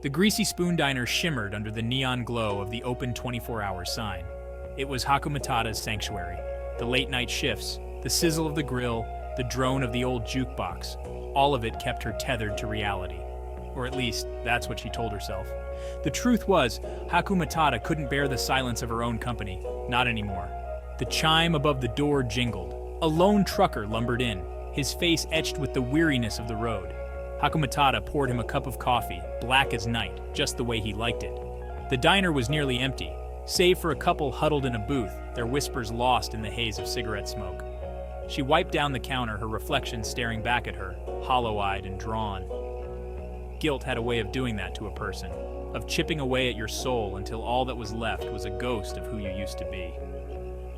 The Greasy Spoon Diner shimmered under the neon glow of the open 24-hour sign. It was Hakumatata's sanctuary. The late-night shifts, the sizzle of the grill, the drone of the old jukebox, all of it kept her tethered to reality. Or at least, that's what she told herself. The truth was, Hakumatata couldn't bear the silence of her own company. Not anymore. The chime above the door jingled. A lone trucker lumbered in, his face etched with the weariness of the road. Hakumatata poured him a cup of coffee, black as night, just the way he liked it. The diner was nearly empty, save for a couple huddled in a booth, their whispers lost in the haze of cigarette smoke. She wiped down the counter, her reflection staring back at her, hollow-eyed and drawn. Guilt had a way of doing that to a person, of chipping away at your soul until all that was left was a ghost of who you used to be.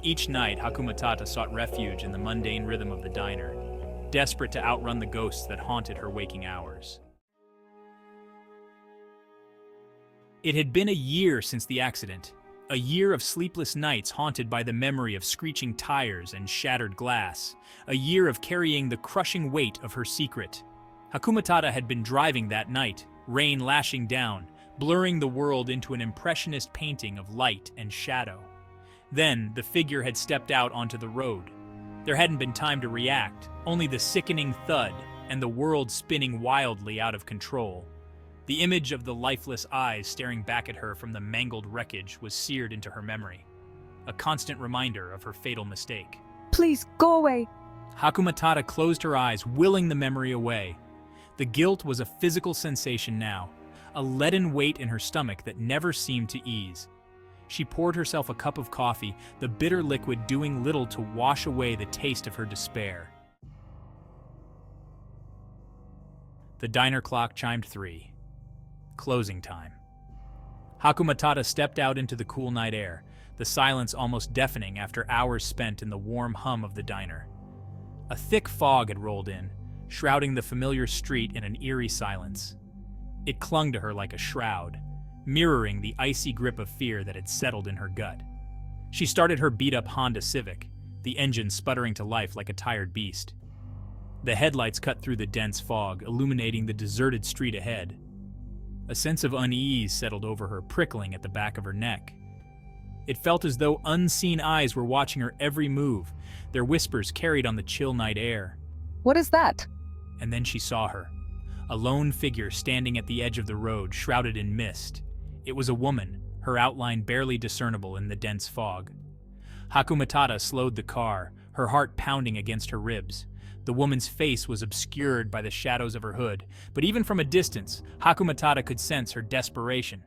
Each night, Hakumatata sought refuge in the mundane rhythm of the diner, desperate to outrun the ghosts that haunted her waking hours. It had been a year since the accident, a year of sleepless nights haunted by the memory of screeching tires and shattered glass, a year of carrying the crushing weight of her secret. Hakumatata had been driving that night, rain lashing down, blurring the world into an impressionist painting of light and shadow. Then, the figure had stepped out onto the road. There hadn't been time to react, only the sickening thud and the world spinning wildly out of control. The image of the lifeless eyes staring back at her from the mangled wreckage was seared into her memory, a constant reminder of her fatal mistake. Please, go away. Hakumatata closed her eyes, willing the memory away. The guilt was a physical sensation now, a leaden weight in her stomach that never seemed to ease. She poured herself a cup of coffee, the bitter liquid doing little to wash away the taste of her despair. The diner clock chimed 3. Closing time. Hakumatata stepped out into the cool night air, the silence almost deafening after hours spent in the warm hum of the diner. A thick fog had rolled in, shrouding the familiar street in an eerie silence. It clung to her like a shroud, mirroring the icy grip of fear that had settled in her gut. She started her beat-up Honda Civic, the engine sputtering to life like a tired beast. The headlights cut through the dense fog, illuminating the deserted street ahead. A sense of unease settled over her, prickling at the back of her neck. It felt as though unseen eyes were watching her every move, their whispers carried on the chill night air. What is that? And then she saw her, a lone figure standing at the edge of the road, shrouded in mist. It was a woman, her outline barely discernible in the dense fog. Hakumatata slowed the car, her heart pounding against her ribs. The woman's face was obscured by the shadows of her hood, but even from a distance, Hakumatata could sense her desperation.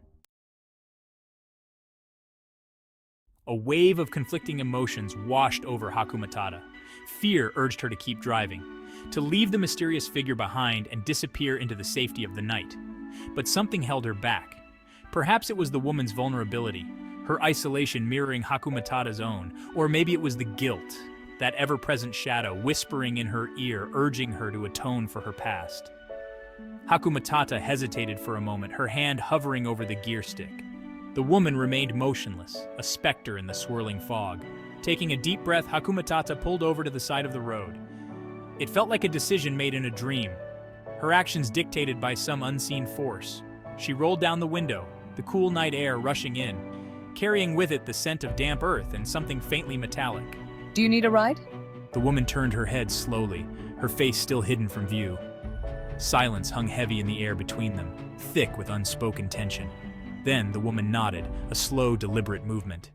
A wave of conflicting emotions washed over Hakumatata. Fear urged her to keep driving, to leave the mysterious figure behind and disappear into the safety of the night. But something held her back. Perhaps it was the woman's vulnerability, her isolation mirroring Hakumatata's own, or maybe it was the guilt, that ever-present shadow whispering in her ear, urging her to atone for her past. Hakumatata hesitated for a moment, her hand hovering over the gear stick. The woman remained motionless, a specter in the swirling fog. Taking a deep breath, Hakumatata pulled over to the side of the road. It felt like a decision made in a dream, her actions dictated by some unseen force. She rolled down the window, the cool night air rushing in, carrying with it the scent of damp earth and something faintly metallic. Do you need a ride? The woman turned her head slowly, her face still hidden from view. Silence hung heavy in the air between them, thick with unspoken tension. Then the woman nodded, a slow, deliberate movement.